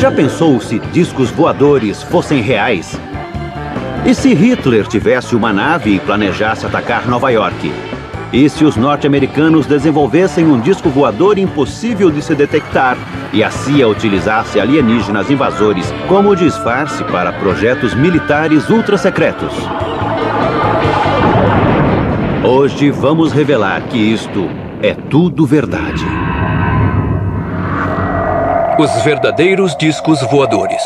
Já pensou se discos voadores fossem reais? E se Hitler tivesse uma nave e planejasse atacar Nova York? E se os norte-americanos desenvolvessem um disco voador impossível de se detectar e a CIA utilizasse alienígenas invasores como disfarce para projetos militares ultra-secretos? Hoje vamos revelar que isto é tudo verdade. Os verdadeiros discos voadores.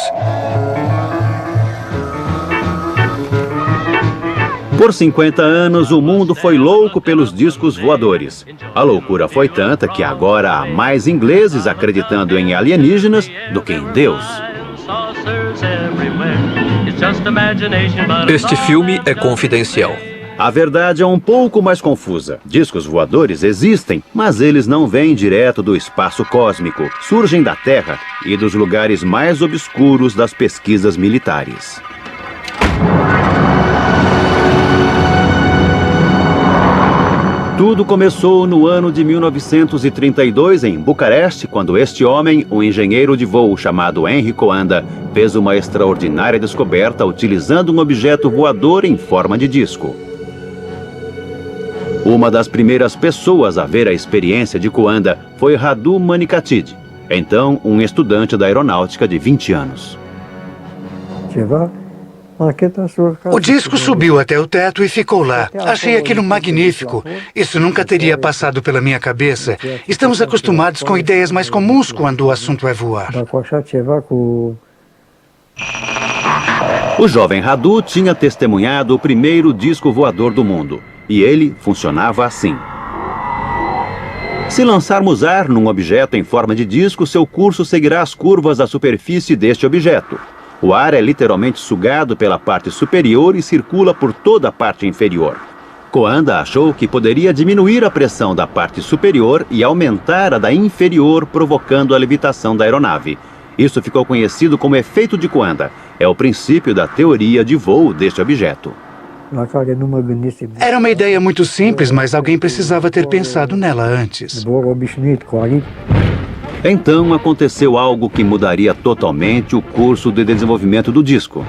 Por 50 anos, o mundo foi louco pelos discos voadores. A loucura foi tanta que agora há mais ingleses acreditando em alienígenas do que em Deus. Este filme é confidencial. A verdade é um pouco mais confusa. Discos voadores existem, mas eles não vêm direto do espaço cósmico. Surgem da Terra e dos lugares mais obscuros das pesquisas militares. Tudo começou no ano de 1932 em Bucareste, quando este homem, um engenheiro de voo chamado Henry Coanda, fez uma extraordinária descoberta utilizando um objeto voador em forma de disco. Uma das primeiras pessoas a ver a experiência de Coanda foi Radu Manikatid, então um estudante da aeronáutica de 20 anos. O disco subiu até o teto e ficou lá. Achei aquilo magnífico. Isso nunca teria passado pela minha cabeça. Estamos acostumados com ideias mais comuns quando o assunto é voar. O jovem Radu tinha testemunhado o primeiro disco voador do mundo. E ele funcionava assim. Se lançarmos ar num objeto em forma de disco, seu curso seguirá as curvas da superfície deste objeto. O ar é literalmente sugado pela parte superior e circula por toda a parte inferior. Coanda achou que poderia diminuir a pressão da parte superior e aumentar a da inferior, provocando a levitação da aeronave. Isso ficou conhecido como efeito de Coanda. É o princípio da teoria de voo deste objeto. Era uma ideia muito simples, mas alguém precisava ter pensado nela antes. Então aconteceu algo que mudaria totalmente o curso de desenvolvimento do disco.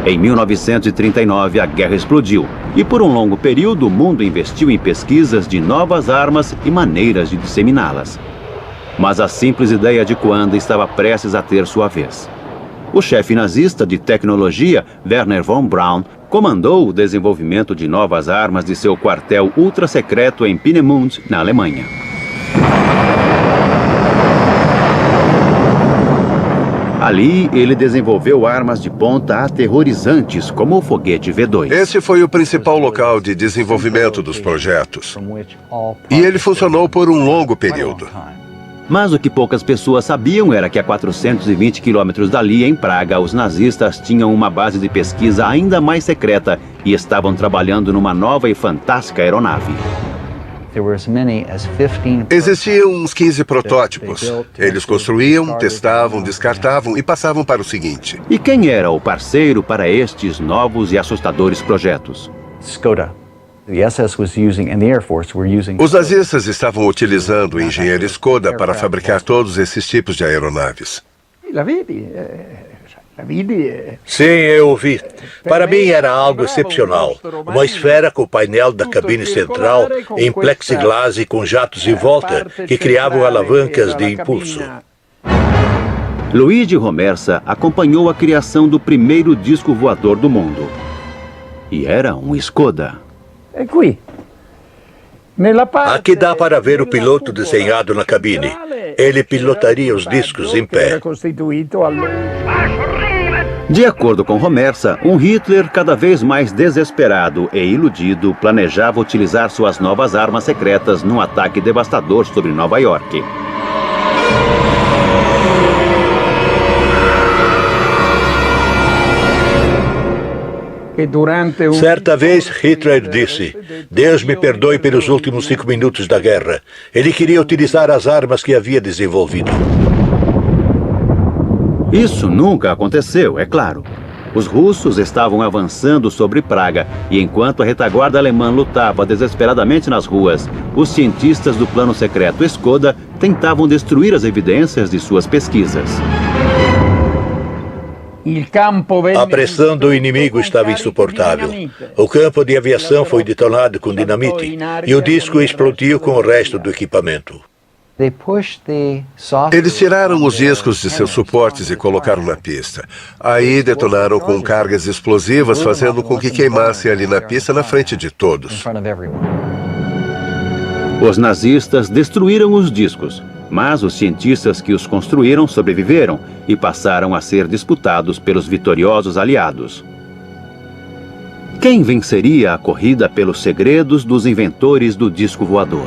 Em 1939, a guerra explodiu e por um longo período o mundo investiu em pesquisas de novas armas e maneiras de disseminá-las. Mas a simples ideia de Coanda estava prestes a ter sua vez. O chefe nazista de tecnologia, Werner von Braun, comandou o desenvolvimento de novas armas de seu quartel ultra-secreto em Peenemünde, na Alemanha. Ali, ele desenvolveu armas de ponta aterrorizantes, como o foguete V2. Esse foi o principal local de desenvolvimento dos projetos. E ele funcionou por um longo período. Mas o que poucas pessoas sabiam era que a 420 quilômetros dali, em Praga, os nazistas tinham uma base de pesquisa ainda mais secreta e estavam trabalhando numa nova e fantástica aeronave. Existiam uns 15 protótipos. Eles construíam, testavam, descartavam e passavam para o seguinte. E quem era o parceiro para estes novos e assustadores projetos? Skoda. Os nazistas estavam utilizando o engenheiro Skoda para fabricar todos esses tipos de aeronaves. Sim, eu vi. Para mim era algo excepcional. Uma esfera com o painel da cabine central em plexiglass e com jatos em volta que criavam alavancas de impulso. Luigi Romersa acompanhou a criação do primeiro disco voador do mundo. E era um Skoda. Aqui dá para ver o piloto desenhado na cabine. Ele pilotaria os discos em pé. De acordo com Romersa, um Hitler cada vez mais desesperado e iludido planejava utilizar suas novas armas secretas num ataque devastador sobre Nova York. Certa vez, Hitler disse: Deus me perdoe pelos últimos 5 minutos da guerra. Ele queria utilizar as armas que havia desenvolvido. Isso nunca aconteceu, é claro. Os russos estavam avançando sobre Praga e enquanto a retaguarda alemã lutava desesperadamente nas ruas, os cientistas do plano secreto Skoda tentavam destruir as evidências de suas pesquisas. A pressão do inimigo estava insuportável. O campo de aviação foi detonado com dinamite e o disco explodiu com o resto do equipamento. Eles tiraram os discos de seus suportes e colocaram na pista. Aí detonaram com cargas explosivas, fazendo com que queimassem ali na pista na frente de todos. Os nazistas destruíram os discos, mas os cientistas que os construíram sobreviveram e passaram a ser disputados pelos vitoriosos aliados. Quem venceria a corrida pelos segredos dos inventores do disco voador?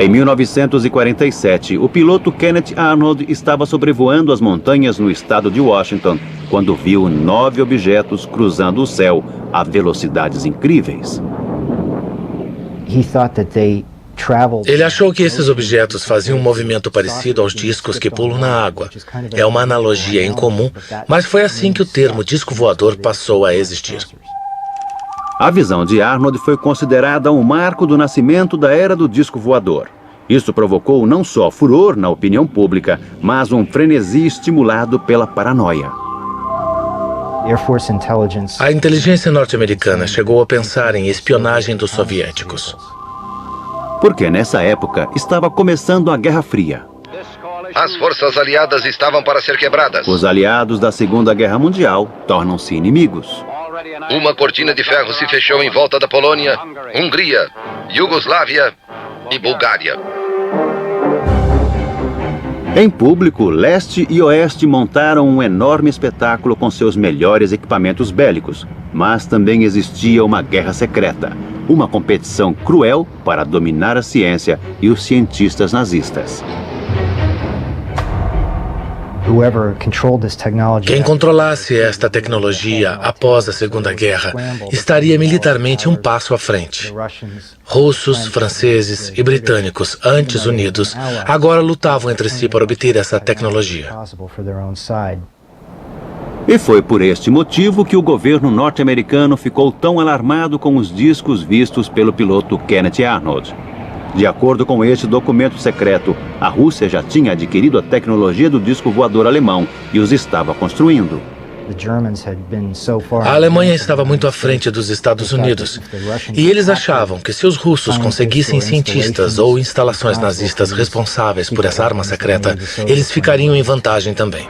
Em 1947, o piloto Kenneth Arnold estava sobrevoando as montanhas no estado de Washington quando viu 9 objetos cruzando o céu a velocidades incríveis. Ele achou que esses objetos faziam um movimento parecido aos discos que pulam na água. É uma analogia incomum, mas foi assim que o termo disco voador passou a existir. A visão de Arnold foi considerada um marco do nascimento da era do disco voador. Isso provocou não só furor na opinião pública, mas um frenesi estimulado pela paranoia. A inteligência norte-americana chegou a pensar em espionagem dos soviéticos. Porque nessa época estava começando a Guerra Fria. As forças aliadas estavam para ser quebradas. Os aliados da Segunda Guerra Mundial tornam-se inimigos. Uma cortina de ferro se fechou em volta da Polônia, Hungria, Iugoslávia e Bulgária. Em público, leste e oeste montaram um enorme espetáculo com seus melhores equipamentos bélicos, mas também existia uma guerra secreta, uma competição cruel para dominar a ciência e os cientistas nazistas. Quem controlasse esta tecnologia após a Segunda Guerra estaria militarmente um passo à frente. Russos, franceses e britânicos, antes unidos, agora lutavam entre si para obter essa tecnologia. E foi por este motivo que o governo norte-americano ficou tão alarmado com os discos vistos pelo piloto Kenneth Arnold. De acordo com este documento secreto, a Rússia já tinha adquirido a tecnologia do disco voador alemão e os estava construindo. A Alemanha estava muito à frente dos Estados Unidos, e eles achavam que se os russos conseguissem cientistas ou instalações nazistas responsáveis por essa arma secreta, eles ficariam em vantagem também.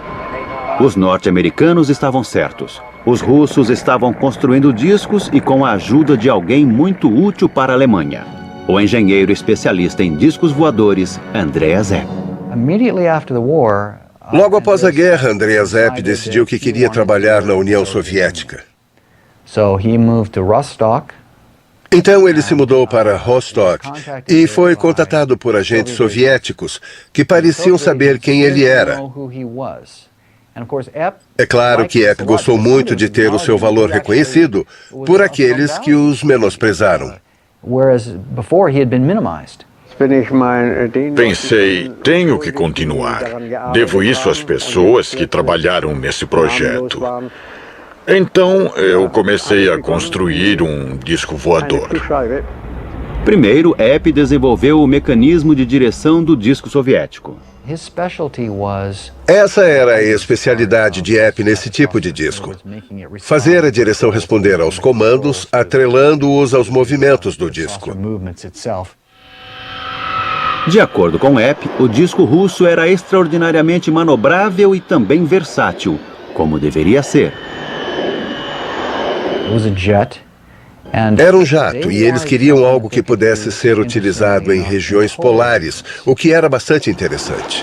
Os norte-americanos estavam certos. Os russos estavam construindo discos e com a ajuda de alguém muito útil para a Alemanha. O engenheiro especialista em discos voadores, Andreas Zepp. Logo após a guerra, Andreas Zepp decidiu que queria trabalhar na União Soviética. Então ele se mudou para Rostock e foi contatado por agentes soviéticos que pareciam saber quem ele era. É claro que Epp gostou muito de ter o seu valor reconhecido por aqueles que os menosprezaram. Pensei, tenho que continuar. Devo isso às pessoas que trabalharam nesse projeto. Então, eu comecei a construir um disco voador. Primeiro, Epp desenvolveu o mecanismo de direção do disco soviético. Essa era a especialidade de Epp nesse tipo de disco. Fazer a direção responder aos comandos, atrelando-os aos movimentos do disco. De acordo com Epp, o disco russo era extraordinariamente manobrável e também versátil, como deveria ser. Era um jato e eles queriam algo que pudesse ser utilizado em regiões polares, o que era bastante interessante.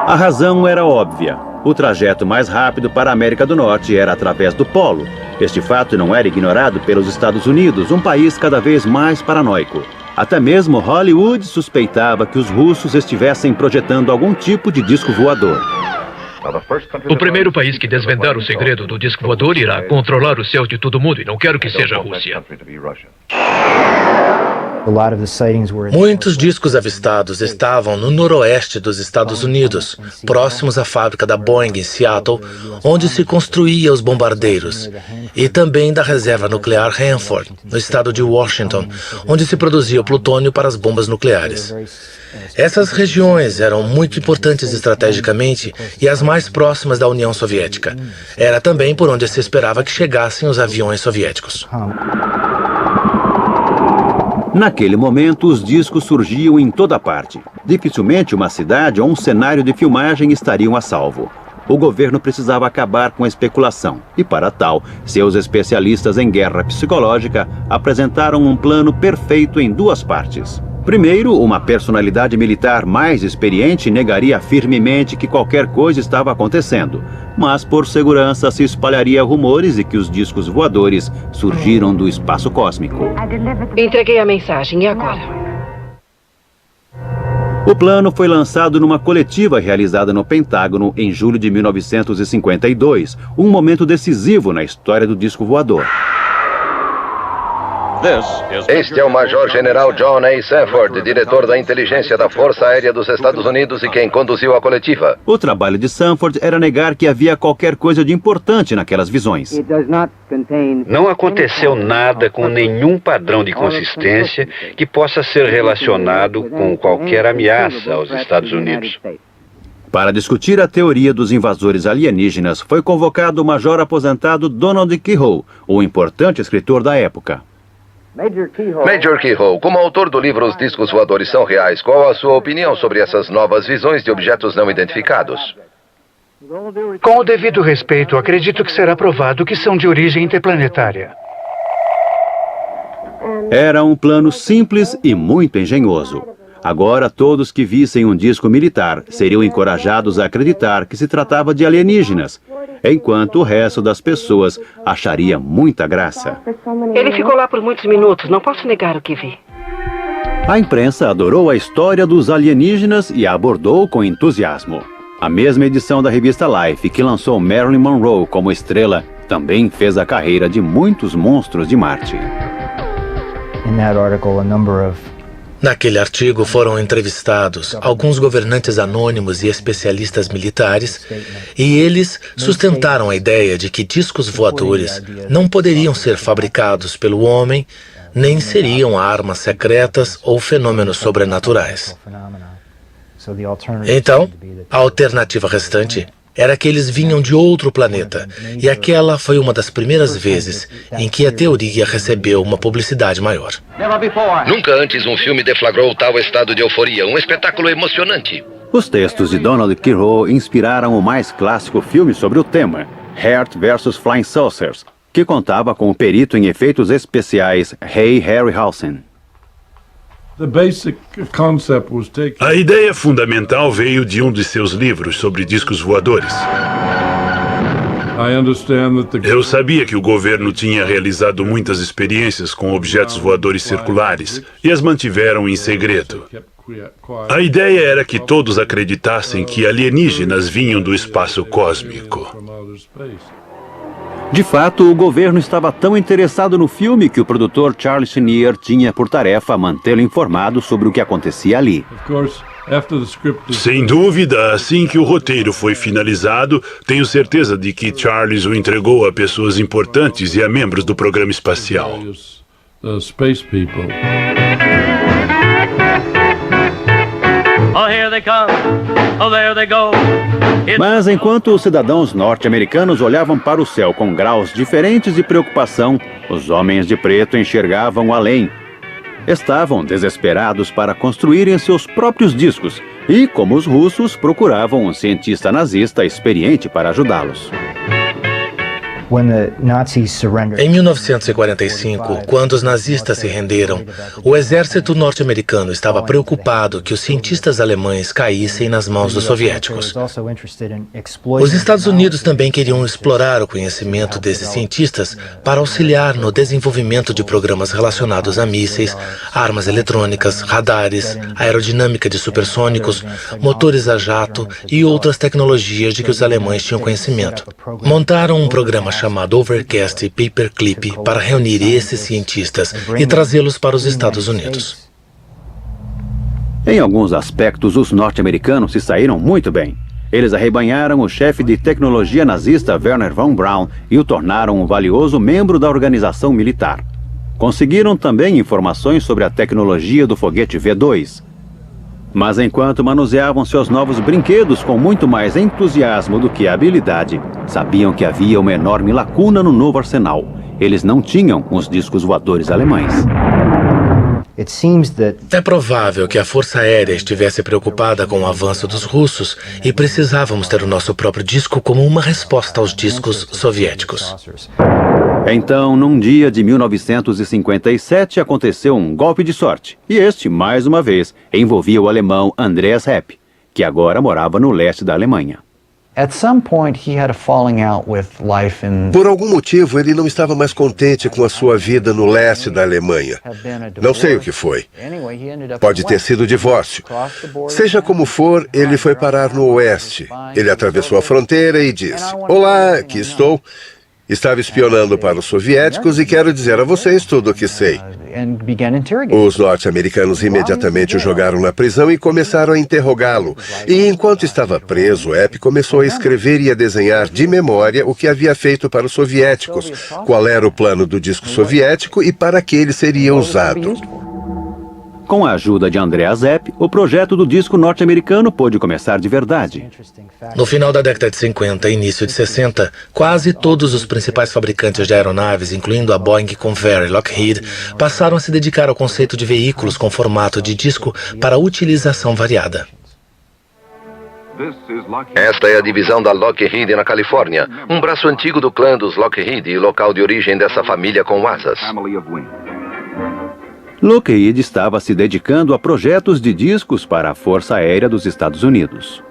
A razão era óbvia. O trajeto mais rápido para a América do Norte era através do Polo. Este fato não era ignorado pelos Estados Unidos, um país cada vez mais paranoico. Até mesmo Hollywood suspeitava que os russos estivessem projetando algum tipo de disco voador. O primeiro país que desvendar o segredo do disco voador irá controlar os céus de todo mundo e não quero que seja a Rússia. Muitos discos avistados estavam no noroeste dos Estados Unidos, próximos à fábrica da Boeing em Seattle, onde se construía os bombardeiros, e também da reserva nuclear Hanford, no estado de Washington, onde se produzia o plutônio para as bombas nucleares. Essas regiões eram muito importantes estrategicamente e as mais próximas da União Soviética. Era também por onde se esperava que chegassem os aviões soviéticos. Naquele momento, os discos surgiam em toda parte. Dificilmente uma cidade ou um cenário de filmagem estariam a salvo. O governo precisava acabar com a especulação e, para tal, seus especialistas em guerra psicológica apresentaram um plano perfeito em duas partes. Primeiro, uma personalidade militar mais experiente negaria firmemente que qualquer coisa estava acontecendo, mas por segurança se espalharia rumores de que os discos voadores surgiram do espaço cósmico. Entreguei a mensagem, e agora? O plano foi lançado numa coletiva realizada no Pentágono em julho de 1952, um momento decisivo na história do disco voador. Este é o Major-General John A. Sanford, diretor da inteligência da Força Aérea dos Estados Unidos e quem conduziu a coletiva. O trabalho de Sanford era negar que havia qualquer coisa de importante naquelas visões. Não aconteceu nada com nenhum padrão de consistência que possa ser relacionado com qualquer ameaça aos Estados Unidos. Para discutir a teoria dos invasores alienígenas, foi convocado o major aposentado Donald Keyhoe, o importante escritor da época. Major Keyhoe, como autor do livro Os Discos Voadores São Reais, qual a sua opinião sobre essas novas visões de objetos não identificados? Com o devido respeito, acredito que será provado que são de origem interplanetária. Era um plano simples e muito engenhoso. Agora, todos que vissem um disco militar seriam encorajados a acreditar que se tratava de alienígenas, enquanto o resto das pessoas acharia muita graça. Ele ficou lá por muitos minutos, não posso negar o que vi. A imprensa adorou a história dos alienígenas e a abordou com entusiasmo. A mesma edição da revista Life, que lançou Marilyn Monroe como estrela, também fez a carreira de muitos monstros de Marte. Naquele artigo foram entrevistados alguns governantes anônimos e especialistas militares, e eles sustentaram a ideia de que discos voadores não poderiam ser fabricados pelo homem, nem seriam armas secretas ou fenômenos sobrenaturais. Então, a alternativa restante era que eles vinham de outro planeta, e aquela foi uma das primeiras vezes em que a teoria recebeu uma publicidade maior. Nunca antes um filme deflagrou tal estado de euforia, um espetáculo emocionante. Os textos de Donald Keyhoe inspiraram o mais clássico filme sobre o tema, Heart vs. Flying Saucers, que contava com o perito em efeitos especiais Ray Harryhausen. A ideia fundamental veio de um de seus livros sobre discos voadores. Eu sabia que o governo tinha realizado muitas experiências com objetos voadores circulares e as mantiveram em segredo. A ideia era que todos acreditassem que alienígenas vinham do espaço cósmico. De fato, o governo estava tão interessado no filme que o produtor Charles Schneer tinha por tarefa mantê-lo informado sobre o que acontecia ali. Sem dúvida, assim que o roteiro foi finalizado, tenho certeza de que Charles o entregou a pessoas importantes e a membros do programa espacial. Oh, here they come. Oh, there they go. Mas enquanto os cidadãos norte-americanos olhavam para o céu com graus diferentes de preocupação, os homens de preto enxergavam além. Estavam desesperados para construírem seus próprios discos e, como os russos, procuravam um cientista nazista experiente para ajudá-los. Em 1945, quando os nazistas se renderam, o exército norte-americano estava preocupado que os cientistas alemães caíssem nas mãos dos soviéticos. Os Estados Unidos também queriam explorar o conhecimento desses cientistas para auxiliar no desenvolvimento de programas relacionados a mísseis, armas eletrônicas, radares, aerodinâmica de supersônicos, motores a jato e outras tecnologias de que os alemães tinham conhecimento. Montaram um programa chamado Overcast Paperclip para reunir esses cientistas e trazê-los para os Estados Unidos. Em alguns aspectos, os norte-americanos se saíram muito bem. Eles arrebanharam o chefe de tecnologia nazista Wernher von Braun e o tornaram um valioso membro da organização militar. Conseguiram também informações sobre a tecnologia do foguete V2. Mas enquanto manuseavam seus novos brinquedos com muito mais entusiasmo do que habilidade, sabiam que havia uma enorme lacuna no novo arsenal. Eles não tinham os discos voadores alemães. É provável que a Força Aérea estivesse preocupada com o avanço dos russos e precisávamos ter o nosso próprio disco como uma resposta aos discos soviéticos. Então, num dia de 1957, aconteceu um golpe de sorte. E este, mais uma vez, envolvia o alemão Andreas Hepp, que agora morava no leste da Alemanha. Por algum motivo, ele não estava mais contente com a sua vida no leste da Alemanha. Não sei o que foi. Pode ter sido divórcio. Seja como for, ele foi parar no oeste. Ele atravessou a fronteira e disse: "Olá, aqui estou. Estava espionando para os soviéticos e quero dizer a vocês tudo o que sei." Os norte-americanos imediatamente o jogaram na prisão e começaram a interrogá-lo. E enquanto estava preso, Hepp começou a escrever e a desenhar de memória o que havia feito para os soviéticos, qual era o plano do disco soviético e para que ele seria usado. Com a ajuda de Andreas Hepp, o projeto do disco norte-americano pôde começar de verdade. No final da década de 50 e início de 60, quase todos os principais fabricantes de aeronaves, incluindo a Boeing, Convair e Lockheed, passaram a se dedicar ao conceito de veículos com formato de disco para utilização variada. Esta é a divisão da Lockheed na Califórnia, um braço antigo do clã dos Lockheed e local de origem dessa família com asas. Lockheed estava se dedicando a projetos de discos para a Força Aérea dos Estados Unidos.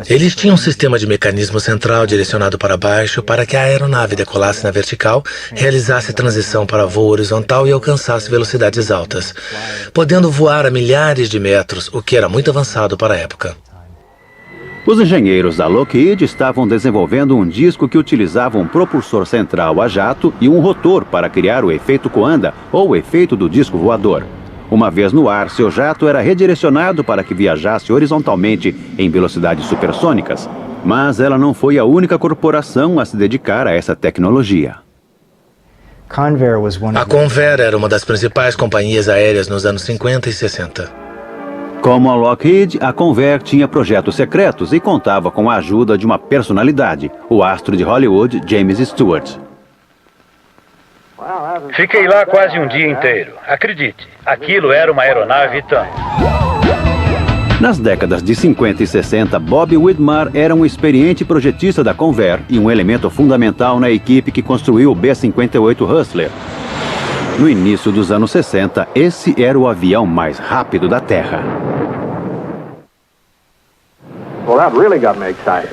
Eles tinham um sistema de mecanismo central direcionado para baixo para que a aeronave decolasse na vertical, realizasse transição para voo horizontal e alcançasse velocidades altas, podendo voar a milhares de metros, o que era muito avançado para a época. Os engenheiros da Lockheed estavam desenvolvendo um disco que utilizava um propulsor central a jato e um rotor para criar o efeito Coanda, ou o efeito do disco voador. Uma vez no ar, seu jato era redirecionado para que viajasse horizontalmente em velocidades supersônicas. Mas ela não foi a única corporação a se dedicar a essa tecnologia. A Convair era uma das principais companhias aéreas nos anos 50 e 60. Como a Lockheed, a Convair tinha projetos secretos e contava com a ajuda de uma personalidade, o astro de Hollywood, James Stewart. Fiquei lá quase um dia inteiro. Acredite, aquilo era uma aeronave tanto. Nas décadas de 50 e 60, Bob Widmar era um experiente projetista da Convair e um elemento fundamental na equipe que construiu o B-58 Hustler. No início dos anos 60, esse era o avião mais rápido da Terra.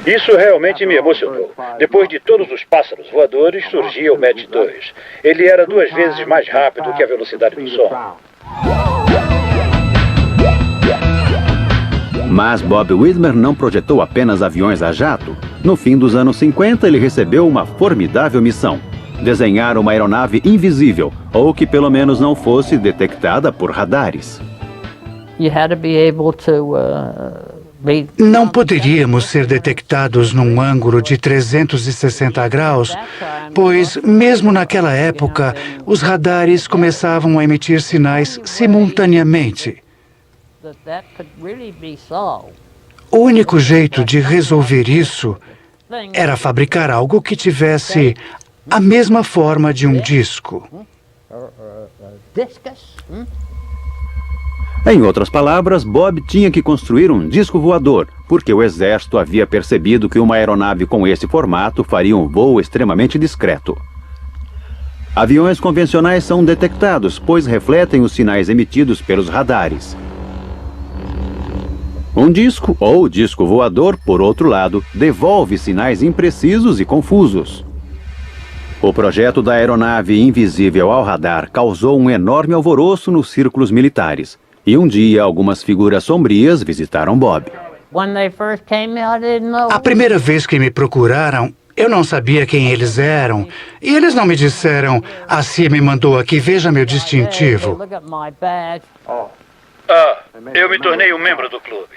Isso realmente me emocionou. Depois de todos os pássaros voadores, surgia o Mach 2. Ele era 2 vezes mais rápido que a velocidade do som. Mas Bob Widmer não projetou apenas aviões a jato. No fim dos anos 50, ele recebeu uma formidável missão: desenhar uma aeronave invisível, ou que pelo menos não fosse detectada por radares. Não poderíamos ser detectados num ângulo de 360 graus, pois, mesmo naquela época, os radares começavam a emitir sinais simultaneamente. O único jeito de resolver isso era fabricar algo que tivesse a mesma forma de um disco. Em outras palavras, Bob tinha que construir um disco voador, porque o exército havia percebido que uma aeronave com esse formato faria um voo extremamente discreto. Aviões convencionais são detectados, pois refletem os sinais emitidos pelos radares. Um disco, ou disco voador, por outro lado, devolve sinais imprecisos e confusos. O projeto da aeronave invisível ao radar causou um enorme alvoroço nos círculos militares. E um dia, algumas figuras sombrias visitaram Bob. A primeira vez que me procuraram, Eu não sabia quem eles eram. E eles não me disseram, a CIA me mandou aqui, veja meu distintivo. Eu me tornei um membro do clube.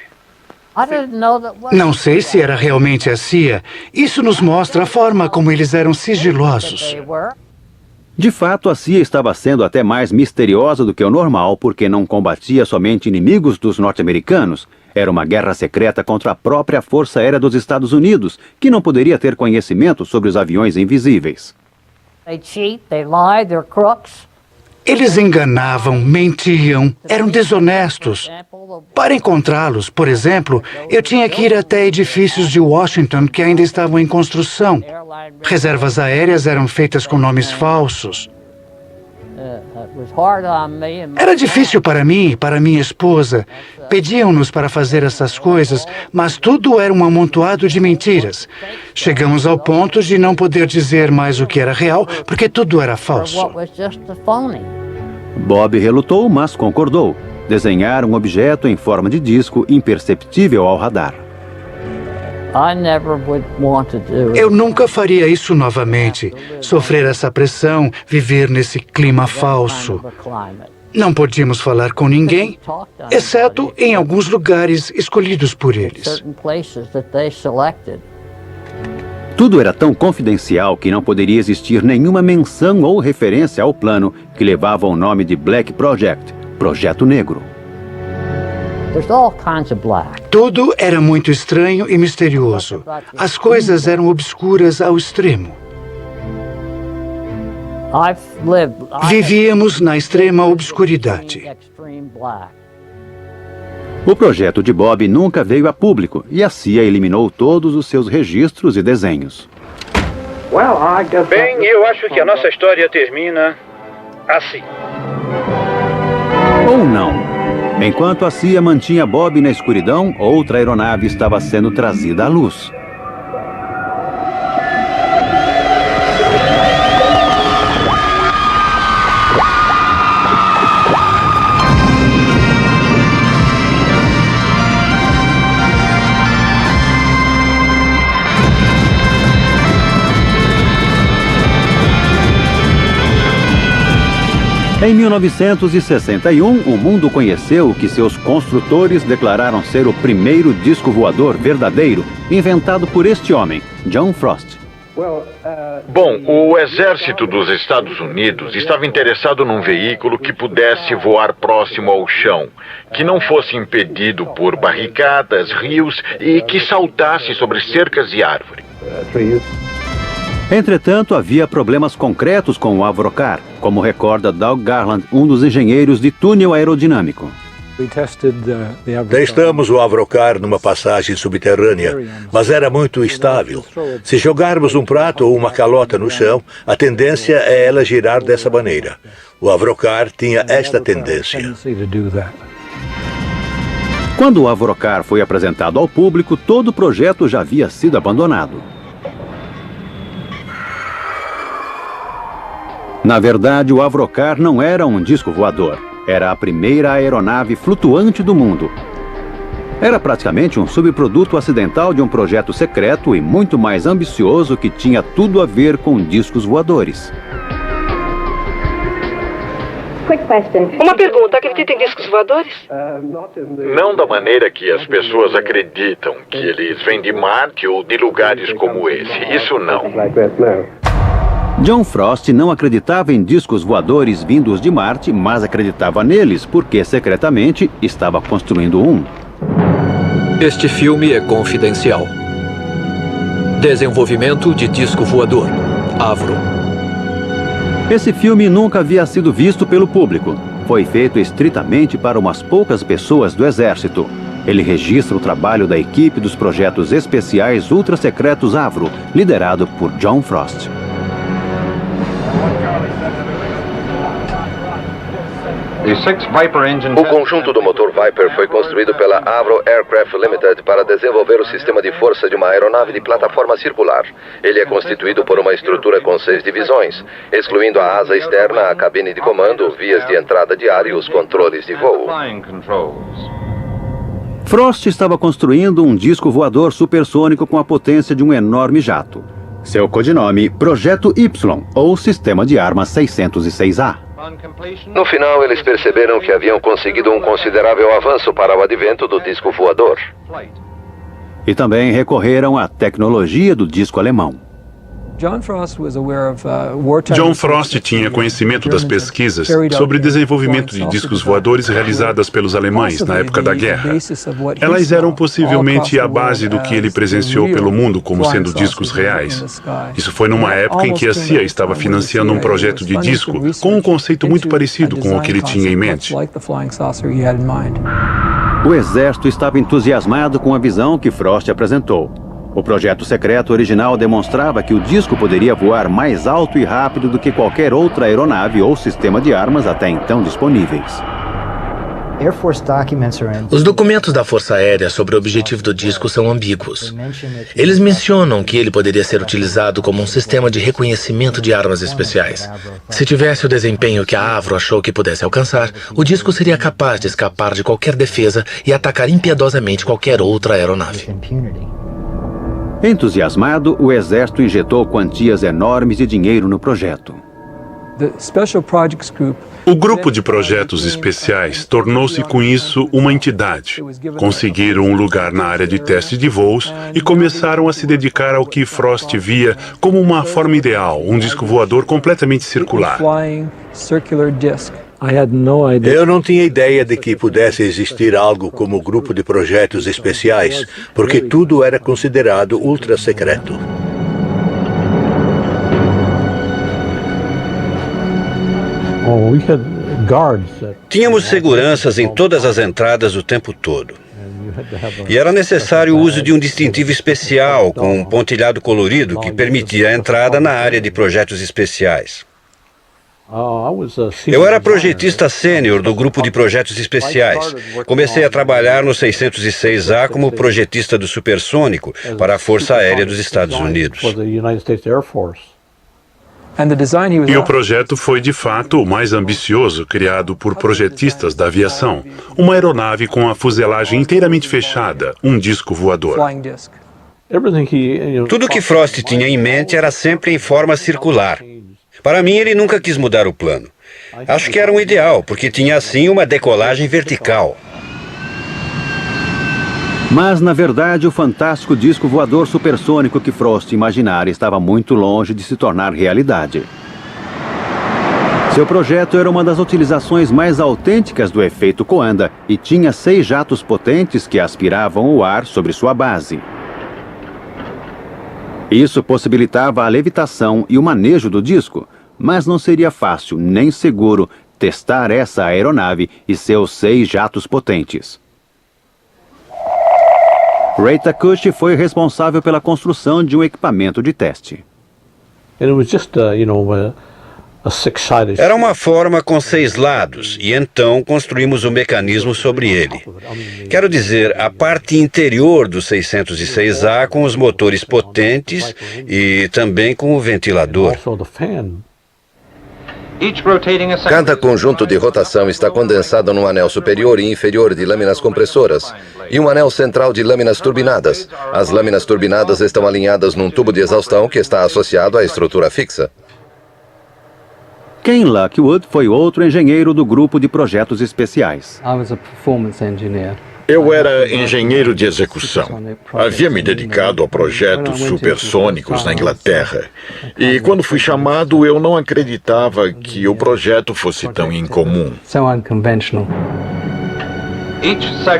Não sei se era realmente a CIA. Isso nos mostra a forma como eles eram sigilosos. De fato, a CIA estava sendo até mais misteriosa do que o normal, porque não combatia somente inimigos dos norte-americanos. Era uma guerra secreta contra a própria Força Aérea dos Estados Unidos, que não poderia ter conhecimento sobre os aviões invisíveis. Eles enganavam, mentiam, eram desonestos. Para encontrá-los, por exemplo, eu tinha que ir até edifícios de Washington que ainda estavam em construção. Reservas aéreas eram feitas com nomes falsos. Era difícil para mim e para minha esposa. Pediam-nos para fazer essas coisas, mas tudo era um amontoado de mentiras. Chegamos ao ponto de não poder dizer mais o que era real, porque tudo era falso. Bob relutou, mas concordou. Desenhar um objeto em forma de disco imperceptível ao radar. Eu nunca faria isso novamente. Sofrer essa pressão, viver nesse clima falso. Não podíamos falar com ninguém, exceto em alguns lugares escolhidos por eles. Tudo era tão confidencial que não poderia existir nenhuma menção ou referência ao plano que levava o nome de Black Project, Projeto Negro. Tudo era muito estranho e misterioso. As coisas eram obscuras ao extremo. Vivíamos na extrema obscuridade. O projeto de Bob nunca veio a público e a CIA eliminou todos os seus registros e desenhos. Bem, eu acho que a nossa história termina assim. Ou não. Enquanto a CIA mantinha Bob na escuridão, outra aeronave estava sendo trazida à luz. Em 1961, o mundo conheceu que seus construtores declararam ser o primeiro disco voador verdadeiro, inventado por este homem, John Frost. Bom, o exército dos Estados Unidos estava interessado num veículo que pudesse voar próximo ao chão, que não fosse impedido por barricadas, rios e que saltasse sobre cercas e árvores. Entretanto, havia problemas concretos com o Avrocar, como recorda Doug Garland, um dos engenheiros de túnel aerodinâmico. Testamos o Avrocar numa passagem subterrânea, mas era muito estável. Se jogarmos um prato ou uma calota no chão, a tendência é ela girar dessa maneira. O Avrocar tinha esta tendência. Quando o Avrocar foi apresentado ao público, todo o projeto já havia sido abandonado. Na verdade, o Avrocar não era um disco voador. Era a primeira aeronave flutuante do mundo. Era praticamente um subproduto acidental de um projeto secreto e muito mais ambicioso que tinha tudo a ver com discos voadores. Uma pergunta, acredita em discos voadores? Não da maneira que as pessoas acreditam, que eles vêm de Marte ou de lugares como esse. Isso não. John Frost não acreditava em discos voadores vindos de Marte, mas acreditava neles porque, secretamente, estava construindo um. Este filme é confidencial. Desenvolvimento de disco voador. Avro. Esse filme nunca havia sido visto pelo público. Foi feito estritamente para umas poucas pessoas do Exército. Ele registra o trabalho da equipe dos projetos especiais ultra-secretos Avro, liderado por John Frost. O conjunto do motor Viper foi construído pela Avro Aircraft Limited para desenvolver o sistema de força de uma aeronave de plataforma circular. Ele é constituído por uma estrutura com 6 divisões, excluindo a asa externa, a cabine de comando, vias de entrada de ar e os controles de voo. Frost estava construindo um disco voador supersônico com a potência de um enorme jato. Seu codinome, Projeto Y, ou Sistema de Armas 606A. No final, eles perceberam que haviam conseguido um considerável avanço para o advento do disco voador. E também recorreram à tecnologia do disco alemão. John Frost tinha conhecimento das pesquisas sobre desenvolvimento de discos voadores realizadas pelos alemães na época da guerra. Elas eram possivelmente a base do que ele presenciou pelo mundo como sendo discos reais. Isso foi numa época em que a CIA estava financiando um projeto de disco com um conceito muito parecido com o que ele tinha em mente. O exército estava entusiasmado com a visão que Frost apresentou. O projeto secreto original demonstrava que o disco poderia voar mais alto e rápido do que qualquer outra aeronave ou sistema de armas até então disponíveis. Os documentos da Força Aérea sobre o objetivo do disco são ambíguos. Eles mencionam que ele poderia ser utilizado como um sistema de reconhecimento de armas especiais. Se tivesse o desempenho que a Avro achou que pudesse alcançar, o disco seria capaz de escapar de qualquer defesa e atacar impiedosamente qualquer outra aeronave. Entusiasmado, o exército injetou quantias enormes de dinheiro no projeto. O grupo de projetos especiais tornou-se com isso uma entidade. Conseguiram um lugar na área de teste de voos e começaram a se dedicar ao que Frost via como uma forma ideal, um disco voador completamente circular. Eu não tinha ideia de que pudesse existir algo como o grupo de projetos especiais, porque tudo era considerado ultra secreto. Tínhamos seguranças em todas as entradas o tempo todo. E era necessário o uso de um distintivo especial com um pontilhado colorido que permitia a entrada na área de projetos especiais. Eu era projetista sênior do grupo de projetos especiais. Comecei a trabalhar no 606A como projetista do supersônico para a Força Aérea dos Estados Unidos. E o projeto foi, de fato, o mais ambicioso criado por projetistas da aviação. Uma aeronave com a fuselagem inteiramente fechada, um disco voador. Tudo que Frost tinha em mente era sempre em forma circular. Para mim, ele nunca quis mudar o plano. Acho que era um ideal, porque tinha assim uma decolagem vertical. Mas, na verdade, o fantástico disco voador supersônico que Frost imaginara estava muito longe de se tornar realidade. Seu projeto era uma das utilizações mais autênticas do efeito Coanda e tinha 6 jatos potentes que aspiravam o ar sobre sua base. Isso possibilitava a levitação e o manejo do disco, mas não seria fácil nem seguro testar essa aeronave e seus 6 jatos potentes. Ray Takushi foi responsável pela construção de um equipamento de teste. Era uma forma com 6 lados, e então construímos o mecanismo sobre ele. Quero dizer, a parte interior do 606A com os motores potentes e também com o ventilador. Cada conjunto de rotação está condensado num anel superior e inferior de lâminas compressoras e um anel central de lâminas turbinadas. As lâminas turbinadas estão alinhadas num tubo de exaustão que está associado à estrutura fixa. Ken Lockwood foi outro engenheiro do grupo de projetos especiais. Eu era engenheiro de execução. Havia me dedicado a projetos supersônicos na Inglaterra. E quando fui chamado, eu não acreditava que o projeto fosse tão incomum.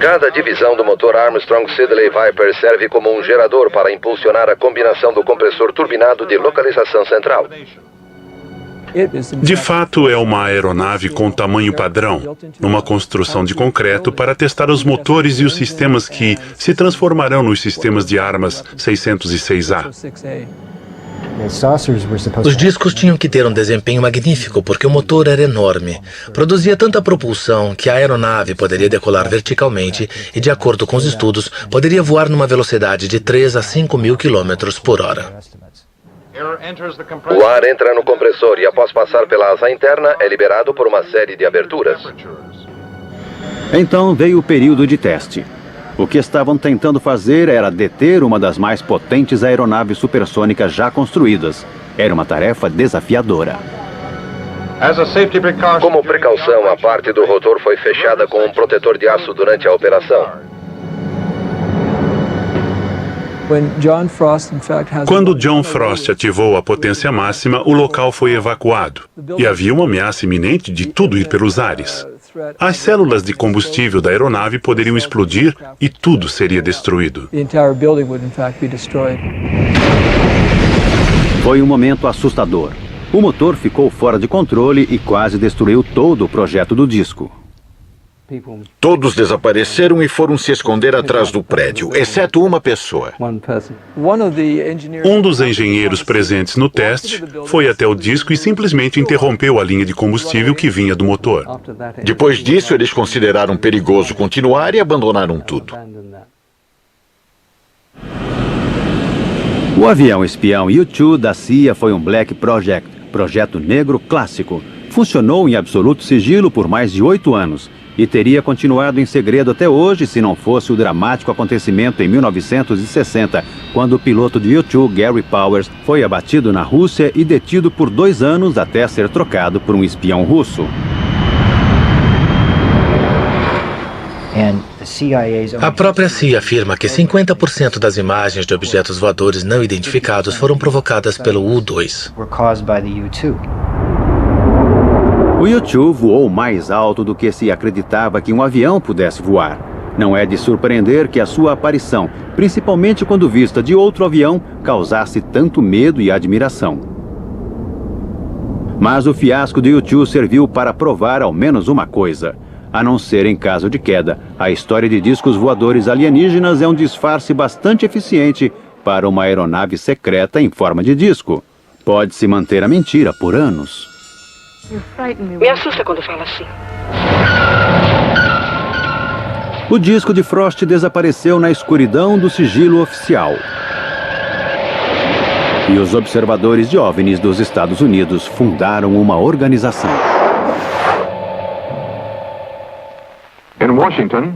Cada divisão do motor Armstrong Siddeley Viper serve como um gerador para impulsionar a combinação do compressor turbinado de localização central. De fato, é uma aeronave com tamanho padrão, numa construção de concreto para testar os motores e os sistemas que se transformarão nos sistemas de armas 606A. Os discos tinham que ter um desempenho magnífico porque o motor era enorme. Produzia tanta propulsão que a aeronave poderia decolar verticalmente e, de acordo com os estudos, poderia voar numa velocidade de 3 a 5 mil quilômetros por hora. O ar entra no compressor e, após passar pela asa interna, é liberado por uma série de aberturas. Então veio o período de teste. O que estavam tentando fazer era deter uma das mais potentes aeronaves supersônicas já construídas. Era uma tarefa desafiadora. Como precaução, a parte do rotor foi fechada com um protetor de aço durante a operação. Quando John Frost ativou a potência máxima, o local foi evacuado. E havia uma ameaça iminente de tudo ir pelos ares. As células de combustível da aeronave poderiam explodir e tudo seria destruído. Foi um momento assustador. O motor ficou fora de controle e quase destruiu todo o projeto do disco. Todos desapareceram e foram se esconder atrás do prédio, exceto uma pessoa. Um dos engenheiros presentes no teste foi até o disco e simplesmente interrompeu a linha de combustível que vinha do motor. Depois disso, eles consideraram perigoso continuar e abandonaram tudo. O avião espião U-2 da CIA foi um Black Project, projeto negro clássico. Funcionou em absoluto sigilo por mais de 8 anos e teria continuado em segredo até hoje se não fosse o dramático acontecimento em 1960, quando o piloto de U-2, Gary Powers, foi abatido na Rússia e detido por 2 anos até ser trocado por um espião russo. A própria CIA afirma que 50% das imagens de objetos voadores não identificados foram provocadas pelo U-2. O U-2 voou mais alto do que se acreditava que um avião pudesse voar. Não é de surpreender que a sua aparição, principalmente quando vista de outro avião, causasse tanto medo e admiração. Mas o fiasco do U-2 serviu para provar ao menos uma coisa. A não ser em caso de queda, a história de discos voadores alienígenas é um disfarce bastante eficiente para uma aeronave secreta em forma de disco. Pode-se manter a mentira por anos. Me assusta quando fala assim. O disco de Frost desapareceu na escuridão do sigilo oficial. E os observadores de OVNIs dos Estados Unidos fundaram uma organização. Em Washington,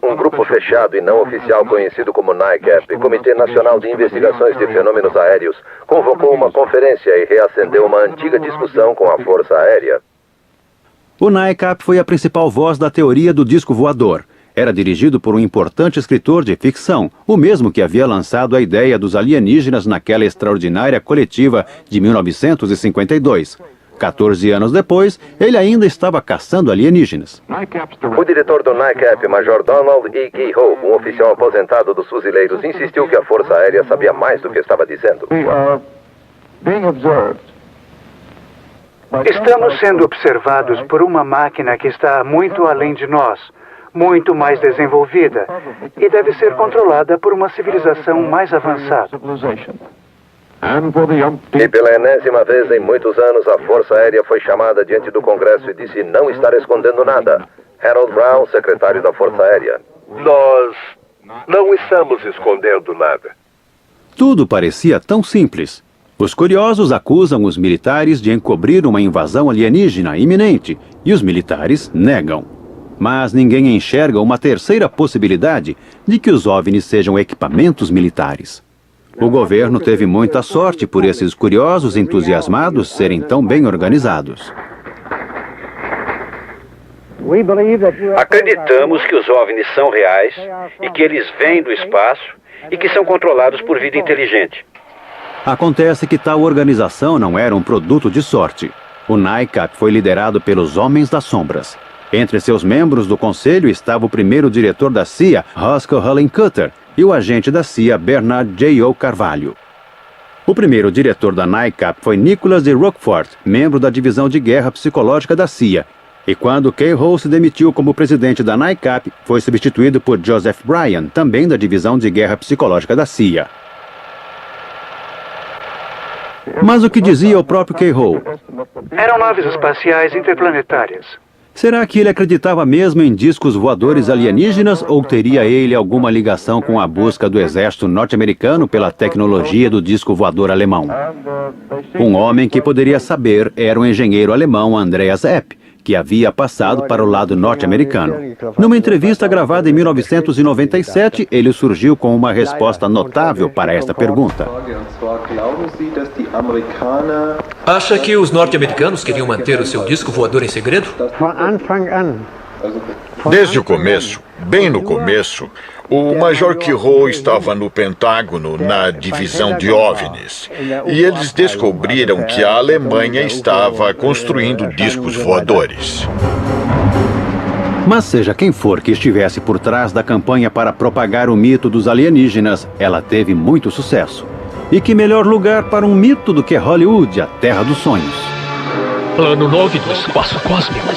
um grupo fechado e não oficial conhecido como NICAP, Comitê Nacional de Investigações de Fenômenos Aéreos, convocou uma conferência e reacendeu uma antiga discussão com a Força Aérea. O NICAP foi a principal voz da teoria do disco voador. Era dirigido por um importante escritor de ficção, o mesmo que havia lançado a ideia dos alienígenas naquela extraordinária coletiva de 1952. 14 anos depois, ele ainda estava caçando alienígenas. O diretor do NICAP, Major Donald E. Kehoe, um oficial aposentado dos fuzileiros, insistiu que a Força Aérea sabia mais do que estava dizendo. Estamos sendo observados por uma máquina que está muito além de nós, muito mais desenvolvida, e deve ser controlada por uma civilização mais avançada. E pela enésima vez em muitos anos, a Força Aérea foi chamada diante do Congresso e disse não estar escondendo nada. Harold Brown, secretário da Força Aérea. Nós não estamos escondendo nada. Tudo parecia tão simples. Os curiosos acusam os militares de encobrir uma invasão alienígena iminente, e os militares negam. Mas ninguém enxerga uma terceira possibilidade de que os OVNIs sejam equipamentos militares. O governo teve muita sorte por esses curiosos entusiasmados serem tão bem organizados. Acreditamos que os OVNIs são reais e que eles vêm do espaço e que são controlados por vida inteligente. Acontece que tal organização não era um produto de sorte. O NICAP foi liderado pelos Homens das Sombras. Entre seus membros do conselho estava o primeiro diretor da CIA, Roscoe Hullencutter, e o agente da CIA, Bernard J.O. Carvalho. O primeiro diretor da NICAP foi Nicholas de Roquefort, membro da divisão de guerra psicológica da CIA. E quando Kehoe se demitiu como presidente da NICAP, foi substituído por Joseph Bryan, também da divisão de guerra psicológica da CIA. Mas o que dizia o próprio Kehoe? Eram naves espaciais interplanetárias. Será que ele acreditava mesmo em discos voadores alienígenas ou teria ele alguma ligação com a busca do exército norte-americano pela tecnologia do disco voador alemão? Um homem que poderia saber era o engenheiro alemão Andreas Epp, que havia passado para o lado norte-americano. Numa entrevista gravada em 1997, ele surgiu com uma resposta notável para esta pergunta. Acha que os norte-americanos queriam manter o seu disco voador em segredo? Desde o começo, bem no começo, o Major Quirot estava no Pentágono, na divisão de OVNIs, e eles descobriram que a Alemanha estava construindo discos voadores. Mas seja quem for que estivesse por trás da campanha para propagar o mito dos alienígenas, ela teve muito sucesso. E que melhor lugar para um mito do que Hollywood, a terra dos sonhos. Plano 9 do espaço cósmico.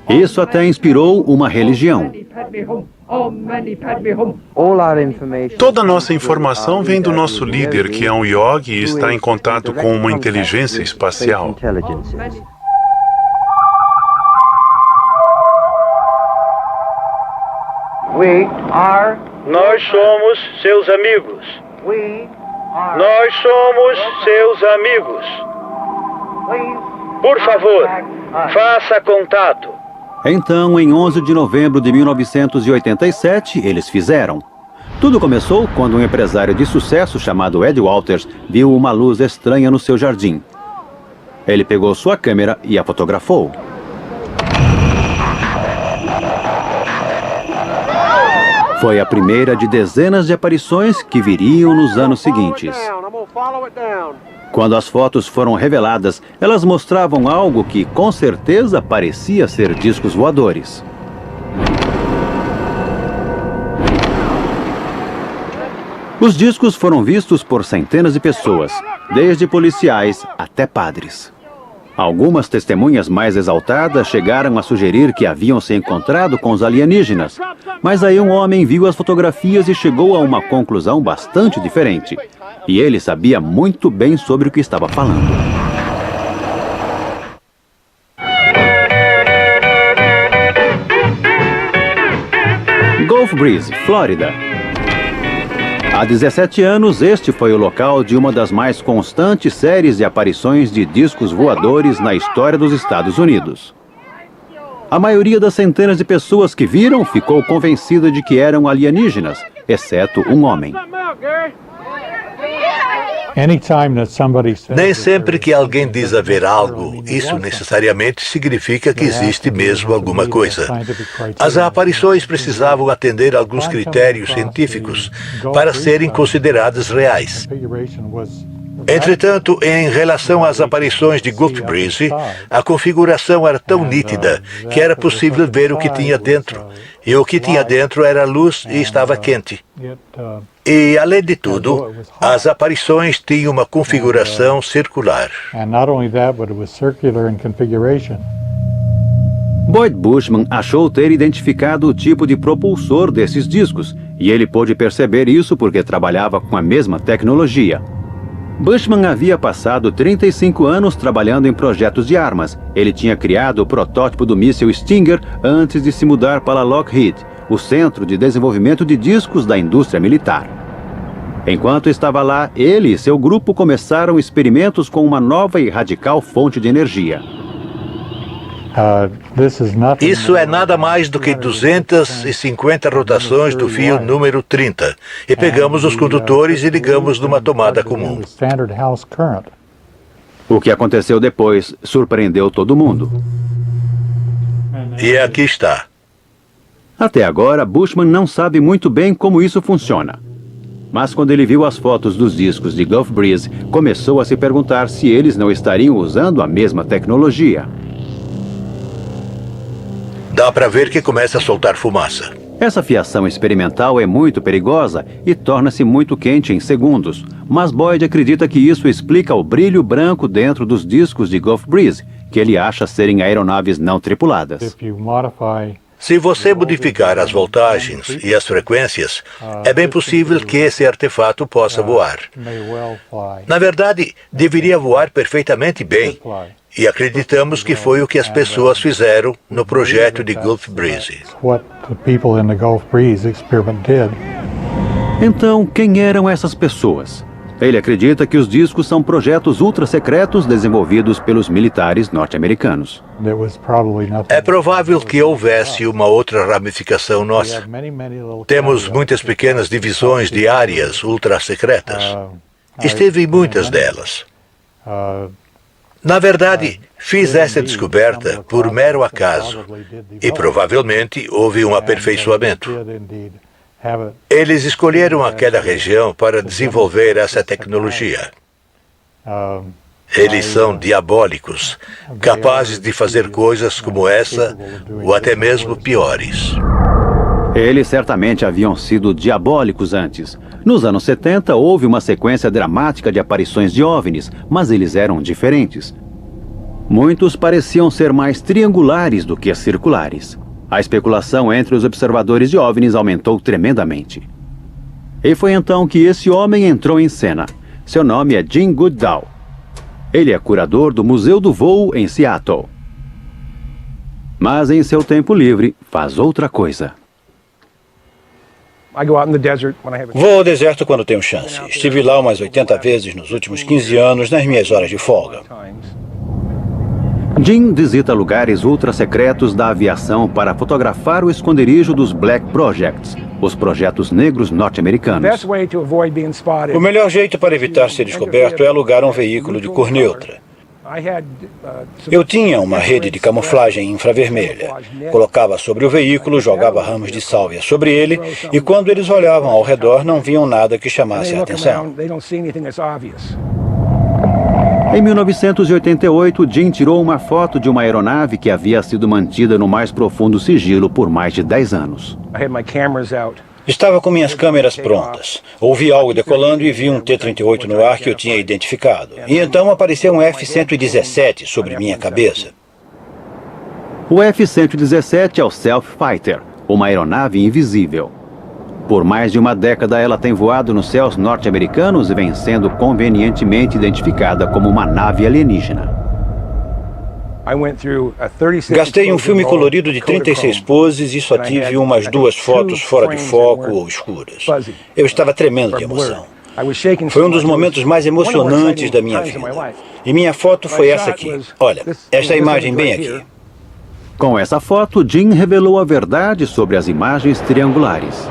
Isso até inspirou uma religião. Toda a nossa informação vem do nosso líder, que é um yogi e está em contato com uma inteligência espacial. Nós somos seus amigos. Nós somos seus amigos. Por favor, faça contato. Então, em 11 de novembro de 1987, eles fizeram. Tudo começou quando um empresário de sucesso chamado Ed Walters viu uma luz estranha no seu jardim. Ele pegou sua câmera e a fotografou. Foi a primeira de dezenas de aparições que viriam nos anos seguintes. Quando as fotos foram reveladas, elas mostravam algo que, com certeza, parecia ser discos voadores. Os discos foram vistos por centenas de pessoas, desde policiais até padres. Algumas testemunhas mais exaltadas chegaram a sugerir que haviam se encontrado com os alienígenas, mas aí um homem viu as fotografias e chegou a uma conclusão bastante diferente. E ele sabia muito bem sobre o que estava falando. Gulf Breeze, Flórida. Há 17 anos, este foi o local de uma das mais constantes séries de aparições de discos voadores na história dos Estados Unidos. A maioria das centenas de pessoas que viram ficou convencida de que eram alienígenas, exceto um homem. Nem sempre que alguém diz haver algo, isso necessariamente significa que existe mesmo alguma coisa. As aparições precisavam atender a alguns critérios científicos para serem consideradas reais. Entretanto, em relação às aparições de Gulf Breeze, a configuração era tão nítida que era possível ver o que tinha dentro. E o que tinha dentro era luz e estava quente. E, além de tudo, as aparições tinham uma configuração circular. Boyd Bushman achou ter identificado o tipo de propulsor desses discos, e ele pôde perceber isso porque trabalhava com a mesma tecnologia. Bushman havia passado 35 anos trabalhando em projetos de armas. Ele tinha criado o protótipo do míssil Stinger antes de se mudar para Lockheed, o centro de desenvolvimento de discos da indústria militar. Enquanto estava lá, ele e seu grupo começaram experimentos com uma nova e radical fonte de energia. Isso é nada mais do que 250 rotações do fio número 30. E pegamos os condutores e ligamos numa tomada comum. O que aconteceu depois surpreendeu todo mundo. E aqui está. Até agora, Bushman não sabe muito bem como isso funciona. Mas quando ele viu as fotos dos discos de Gulf Breeze, começou a se perguntar se eles não estariam usando a mesma tecnologia. Dá para ver que começa a soltar fumaça. Essa fiação experimental é muito perigosa e torna-se muito quente em segundos, mas Boyd acredita que isso explica o brilho branco dentro dos discos de Gulf Breeze, que ele acha serem aeronaves não tripuladas. Se você modificar as voltagens e as frequências, é bem possível que esse artefato possa voar. Na verdade, deveria voar perfeitamente bem. E acreditamos que foi o que as pessoas fizeram no projeto de Gulf Breeze. Então, quem eram essas pessoas? Ele acredita que os discos são projetos ultra-secretos desenvolvidos pelos militares norte-americanos. É provável que houvesse uma outra ramificação nossa. Temos muitas pequenas divisões de áreas ultra-secretas. Esteve em muitas delas. Na verdade, fiz essa descoberta por mero acaso e provavelmente houve um aperfeiçoamento. Eles escolheram aquela região para desenvolver essa tecnologia. Eles são diabólicos, capazes de fazer coisas como essa ou até mesmo piores. Eles certamente haviam sido diabólicos antes. Nos anos 70, houve uma sequência dramática de aparições de OVNIs, mas eles eram diferentes. Muitos pareciam ser mais triangulares do que circulares. A especulação entre os observadores de OVNIs aumentou tremendamente. E foi então que esse homem entrou em cena. Seu nome é Jim Goodall. Ele é curador do Museu do Voo em Seattle. Mas em seu tempo livre, faz outra coisa. Vou ao deserto quando tenho chance. Estive lá umas 80 vezes nos últimos 15 anos nas minhas horas de folga. Jim visita lugares ultra-secretos da aviação para fotografar o esconderijo dos Black Projects, os projetos negros norte-americanos. O melhor jeito para evitar ser descoberto é alugar um veículo de cor neutra. Eu tinha uma rede de camuflagem infravermelha. Colocava sobre o veículo, jogava ramos de sálvia sobre ele, e quando eles olhavam ao redor, não viam nada que chamasse a atenção. Em 1988, Jim tirou uma foto de uma aeronave que havia sido mantida no mais profundo sigilo por mais de 10 anos. Estava com minhas câmeras prontas. Ouvi algo decolando e vi um T-38 no ar que eu tinha identificado. E então apareceu um F-117 sobre minha cabeça. O F-117 é o Stealth Fighter, uma aeronave invisível. Por mais de uma década, ela tem voado nos céus norte-americanos e vem sendo convenientemente identificada como uma nave alienígena. Gastei um filme colorido de 36 poses e só tive umas 2 fotos fora de foco ou escuras. Eu estava tremendo de emoção. Foi um dos momentos mais emocionantes da minha vida. E minha foto foi essa aqui. Olha, esta imagem bem aqui. Com essa foto, Jim revelou a verdade sobre as imagens triangulares.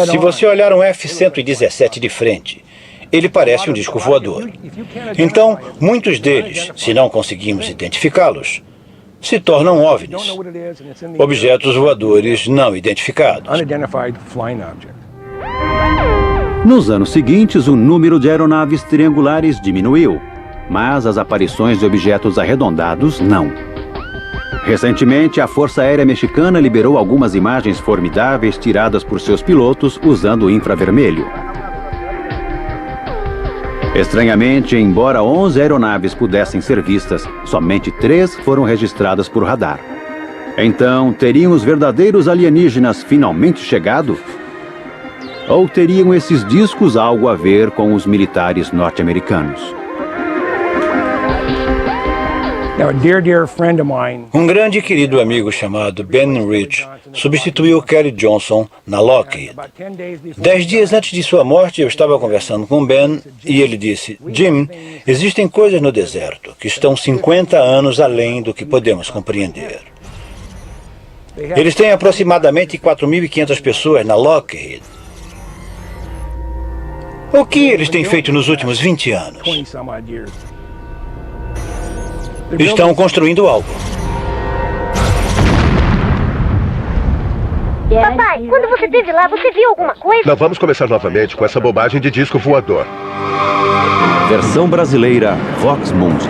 Se você olhar um F-117 de frente, ele parece um disco voador. Então, muitos deles, se não conseguimos identificá-los, se tornam OVNIs, objetos voadores não identificados. Nos anos seguintes, o número de aeronaves triangulares diminuiu, mas as aparições de objetos arredondados não. Recentemente, a Força Aérea Mexicana liberou algumas imagens formidáveis tiradas por seus pilotos usando o infravermelho. Estranhamente, embora 11 aeronaves pudessem ser vistas, somente 3 foram registradas por radar. Então, teriam os verdadeiros alienígenas finalmente chegado? Ou teriam esses discos algo a ver com os militares norte-americanos? Um grande e querido amigo chamado Ben Rich substituiu Kelly Johnson na Lockheed. 10 dias antes de sua morte, eu estava conversando com Ben e ele disse: Jim, existem coisas no deserto que estão 50 anos além do que podemos compreender. Eles têm aproximadamente 4.500 pessoas na Lockheed. O que eles têm feito nos últimos 20 anos? Estão construindo algo. Papai, quando você esteve lá, você viu alguma coisa? Não vamos começar novamente com essa bobagem de disco voador. Versão brasileira, Vox Mundi.